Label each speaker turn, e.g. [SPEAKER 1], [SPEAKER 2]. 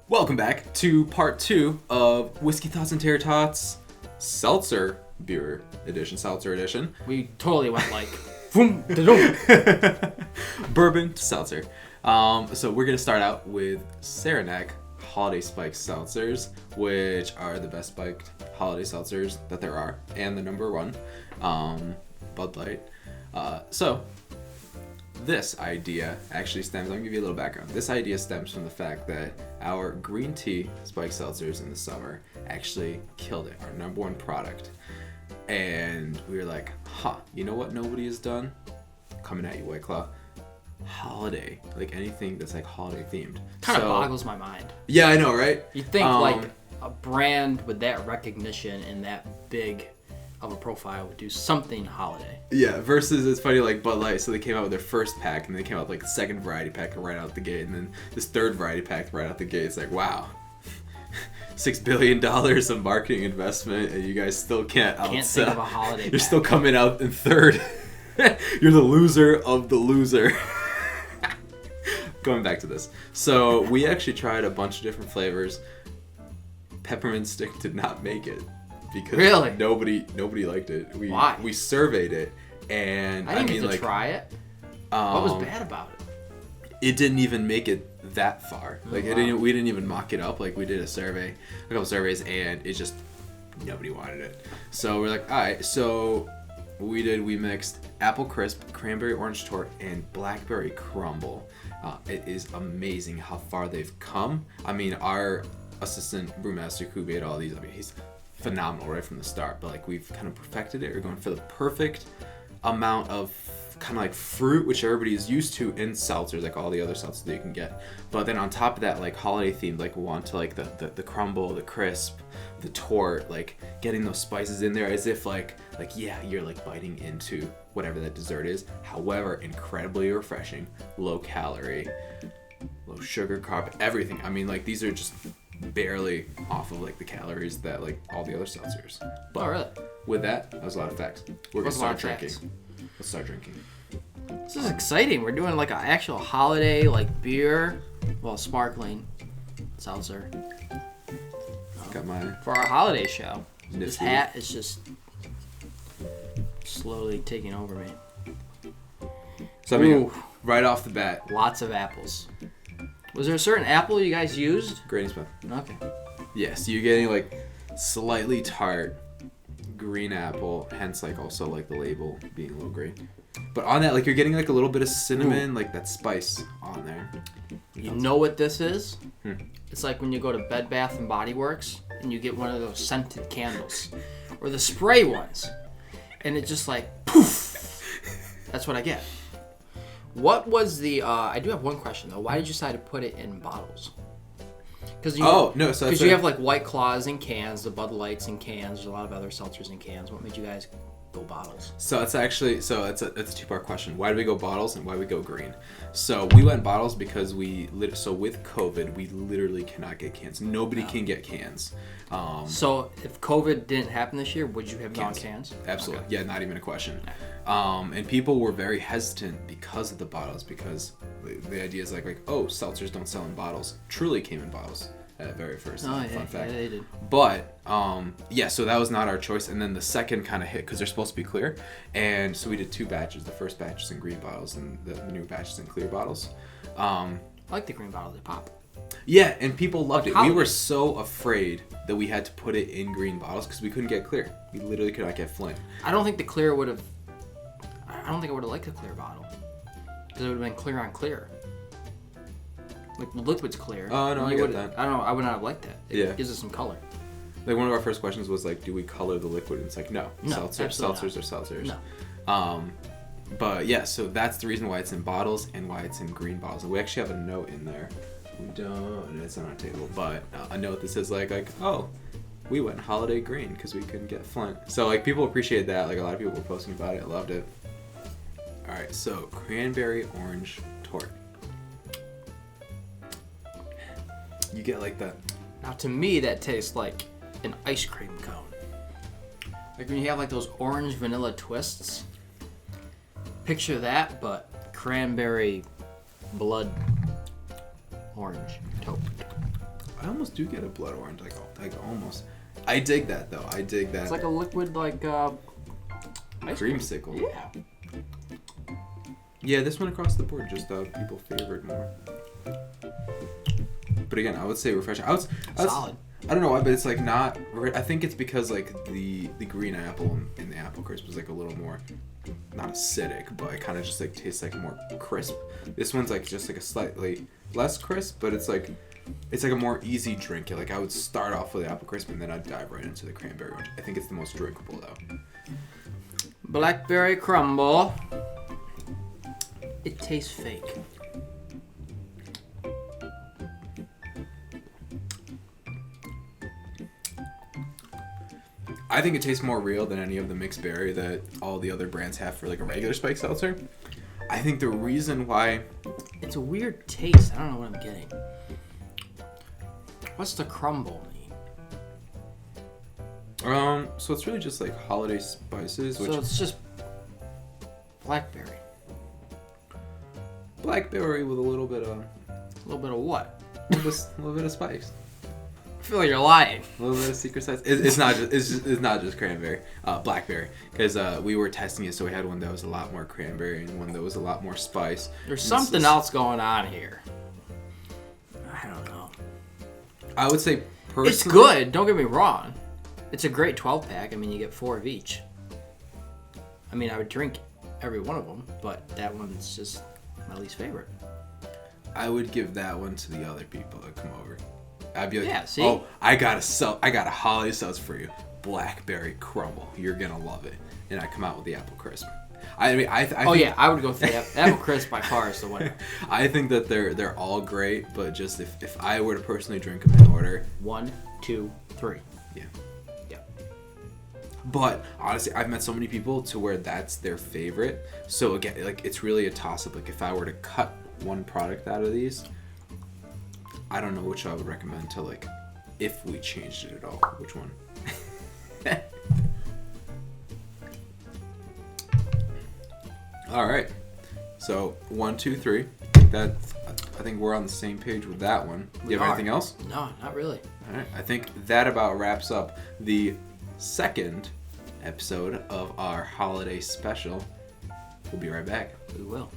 [SPEAKER 1] Welcome back to part 2 of Whiskey Thoughts and Terror Tots Seltzer Beer Edition, Seltzer Edition.
[SPEAKER 2] We totally went like, boom, da-dum.
[SPEAKER 1] Bourbon to Seltzer. So we're going to start out with Saranac Holiday Spiked Seltzers, which are the best spiked holiday seltzers that there are, and the number one, Bud Light. So this idea actually stems, I'll give you a little background. This idea stems from the fact that our green tea spiked seltzers in the summer actually killed it, our number one product. And we were like, you know what nobody has done? Coming at you, White Claw. Holiday, like anything that's like holiday themed.
[SPEAKER 2] Kind of boggles my mind.
[SPEAKER 1] Yeah, I know, right?
[SPEAKER 2] You'd think like a brand with that recognition and that big of a profile would do something holiday.
[SPEAKER 1] Yeah, versus it's funny like Bud Light, so they came out with their first pack and they came out with like the second variety pack right out the gate, and then this third variety pack right out the gate. It's like, wow, $6 billion of marketing investment and you guys still can't
[SPEAKER 2] think of a holiday
[SPEAKER 1] You're
[SPEAKER 2] pack.
[SPEAKER 1] still coming out in third. You're the loser of the loser. Going back to this. So we actually tried a bunch of different flavors. Peppermint stick did not make it. Because
[SPEAKER 2] really?
[SPEAKER 1] nobody liked it.
[SPEAKER 2] Why?
[SPEAKER 1] We surveyed it, and
[SPEAKER 2] I didn't get to try it. What was bad about it?
[SPEAKER 1] It didn't even make it that far.
[SPEAKER 2] Oh,
[SPEAKER 1] Like
[SPEAKER 2] wow.
[SPEAKER 1] we didn't even mock it up. Like we did a couple surveys, and it just nobody wanted it. So we're like, all right. So we mixed apple crisp, cranberry orange torte, and blackberry crumble. It is amazing how far they've come. I mean, our assistant brewmaster who made all these, I mean, he's phenomenal right from the start, but like we've kind of perfected it. We're going for the perfect amount of kind of like fruit, which everybody is used to in seltzers, like all the other seltzers that you can get. But then on top of that, like holiday themed, like we want to like the crumble, the crisp, the torte, like getting those spices in there as if like yeah, you're like biting into whatever that dessert is. However, incredibly refreshing, low calorie, low sugar, carb, everything. I mean, like these are just barely off of like the calories that like all the other seltzers. But
[SPEAKER 2] really?
[SPEAKER 1] With that was a lot of facts. We're gonna start drinking. Let's start drinking.
[SPEAKER 2] This is exciting. We're doing like an actual holiday like beer, well, sparkling seltzer
[SPEAKER 1] Got my
[SPEAKER 2] for our holiday show.
[SPEAKER 1] Nifty.
[SPEAKER 2] This hat is just slowly taking over me.
[SPEAKER 1] So I mean,
[SPEAKER 2] Ooh.
[SPEAKER 1] right off the bat,
[SPEAKER 2] Lots of apples. Was there a certain apple you guys used?
[SPEAKER 1] Granny Smith.
[SPEAKER 2] Okay.
[SPEAKER 1] Yes, you're getting like slightly tart green apple, hence like also like the label being a little green. But on that, like you're getting like a little bit of cinnamon, like that spice on there.
[SPEAKER 2] You know what this is?
[SPEAKER 1] Hmm.
[SPEAKER 2] It's like when you go to Bed Bath and Body Works and you get one of those scented candles or the spray ones, and it just like poof. That's what I get. What was the? I do have one question though. Why did you decide to put it in bottles? Because you have like White Claws in cans, the Bud Lights in cans. There's a lot of other seltzers in cans. What made you guys go bottles?
[SPEAKER 1] So it's a two-part question. Why do we go bottles and why do we go green? So we went bottles because with COVID we literally cannot get cans. Nobody can get cans.
[SPEAKER 2] So if COVID didn't happen this year, would you have gone cans?
[SPEAKER 1] Absolutely.
[SPEAKER 2] Okay.
[SPEAKER 1] Yeah, not even a question. And people were very hesitant because of the bottles, because the idea is like oh, seltzers don't sell in bottles. Truly came in bottles at very first. Fun fact.
[SPEAKER 2] Yeah, they did.
[SPEAKER 1] But so that was not our choice. And then the second kind of hit because they're supposed to be clear, and so we did two batches. The first batch is in green bottles, and the new batch is in clear bottles.
[SPEAKER 2] I like the green bottles. They pop.
[SPEAKER 1] Yeah, and people loved it.
[SPEAKER 2] Holiday.
[SPEAKER 1] We were so afraid that we had to put it in green bottles because we couldn't get clear. We literally could not get Flint.
[SPEAKER 2] I don't think the clear would have. I don't think I would have liked the clear bottle because it would have been clear on clear. Like the liquid's clear.
[SPEAKER 1] Oh no, I get that.
[SPEAKER 2] I don't know. I would not have liked that. It gives it some color.
[SPEAKER 1] Like one of our first questions was like, do we color the liquid? And it's like, no. Seltzers are seltzers.
[SPEAKER 2] No.
[SPEAKER 1] But yeah, so that's the reason why it's in bottles and why it's in green bottles. And we actually have a note in there. We don't, and it's on our table, but a note that says like, oh, we went holiday green because we couldn't get Flint. So like people appreciate that. Like a lot of people were posting about it. I loved it. All right, so Cranberry Orange Torte. You get like that.
[SPEAKER 2] Now to me, that tastes like an ice cream cone. Like when you have like those orange vanilla twists. Picture that, but cranberry blood orange. Taupe.
[SPEAKER 1] I almost do get a blood orange, like almost. I dig that though. I dig that.
[SPEAKER 2] It's like a liquid, like ice cream.
[SPEAKER 1] Creamsicle.
[SPEAKER 2] Yeah.
[SPEAKER 1] Yeah, this one across the board just people favored more. But again, I would say refreshing.
[SPEAKER 2] Solid.
[SPEAKER 1] I don't know why, but it's like not. I think it's because like the green apple in the apple crisp was like a little more, not acidic, but it kind of just like tastes like more crisp. This one's like just like a slightly less crisp, but it's like a more easy drink. Like I would start off with the apple crisp and then I'd dive right into the cranberry orange. I think it's the most drinkable though.
[SPEAKER 2] Blackberry Crumble. It tastes fake.
[SPEAKER 1] I think it tastes more real than any of the mixed berry that all the other brands have for like a regular spiked seltzer. I think the reason why...
[SPEAKER 2] It's a weird taste. I don't know what I'm getting. What's the crumble mean?
[SPEAKER 1] So it's really just like holiday spices, which...
[SPEAKER 2] So it's just blackberry.
[SPEAKER 1] Blackberry with a little bit of...
[SPEAKER 2] A little bit of what?
[SPEAKER 1] A little bit of spice.
[SPEAKER 2] I feel like you're lying.
[SPEAKER 1] A little bit of secret spice. It's not just cranberry. Blackberry. Because we were testing it, so we had one that was a lot more cranberry and one that was a lot more spice.
[SPEAKER 2] There's something else going on here. I don't know.
[SPEAKER 1] I would say personally...
[SPEAKER 2] It's good. Don't get me wrong. It's a great 12-pack. I mean, you get 4 of each. I mean, I would drink every one of them, but that one's just my least favorite.
[SPEAKER 1] I would give that one to the other people that come over. I'd be like,
[SPEAKER 2] yeah, see?
[SPEAKER 1] oh, I got a holiday seltzer for you. Blackberry Crumble. You're going to love it. And I come out with the apple crisp. I mean, I think,
[SPEAKER 2] I would go for the apple crisp by far is the winner.
[SPEAKER 1] I think that they're all great, but just if I were to personally drink them in order.
[SPEAKER 2] 1, 2, 3.
[SPEAKER 1] Yeah.
[SPEAKER 2] Yeah.
[SPEAKER 1] But honestly, I've met so many people to where that's their favorite. So again, like it's really a toss-up. Like if I were to cut one product out of these, I don't know which I would recommend to like, if we changed it at all, which one. All right, so 1, 2, 3. I think we're on the same page with that one. Do you have anything else?
[SPEAKER 2] No, not really.
[SPEAKER 1] All right, I think that about wraps up the second episode of our holiday special. We'll be right back.
[SPEAKER 2] We will.